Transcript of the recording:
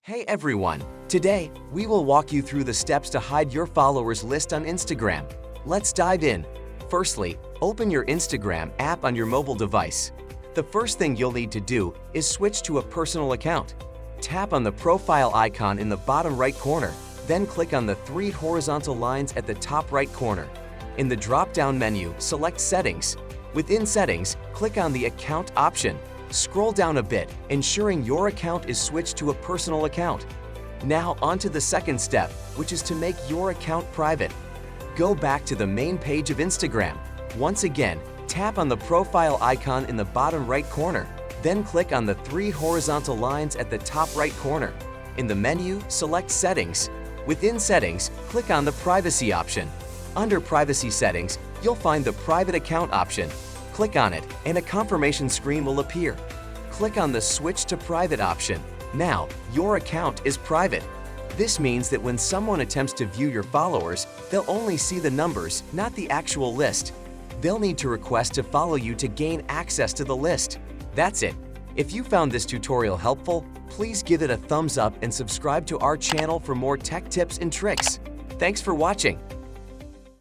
Hey everyone! Today, we will walk you through the steps to hide your followers list on Instagram. Let's dive in. Firstly, open your Instagram app on your mobile device. The first thing you'll need to do is switch to a personal account. Tap on the profile icon in the bottom right corner, then click on the three horizontal lines at the top right corner. In the drop-down menu, select Settings. Within Settings, click on the Account option. Scroll down a bit, ensuring your account is switched to a personal account. Now on to the second step, which is to make your account private. Go back to the main page of Instagram. Once again, tap on the profile icon in the bottom right corner, then click on the three horizontal lines at the top right corner. In the menu, select Settings. Within Settings, click on the Privacy option. Under Privacy Settings, you'll find the Private Account option. Click on it, and a confirmation screen will appear. Click on the Switch to Private option. Now, your account is private. This means that when someone attempts to view your followers, they'll only see the numbers, not the actual list. They'll need to request to follow you to gain access to the list. That's it. If you found this tutorial helpful, please give it a thumbs up and subscribe to our channel for more tech tips and tricks. Thanks for watching.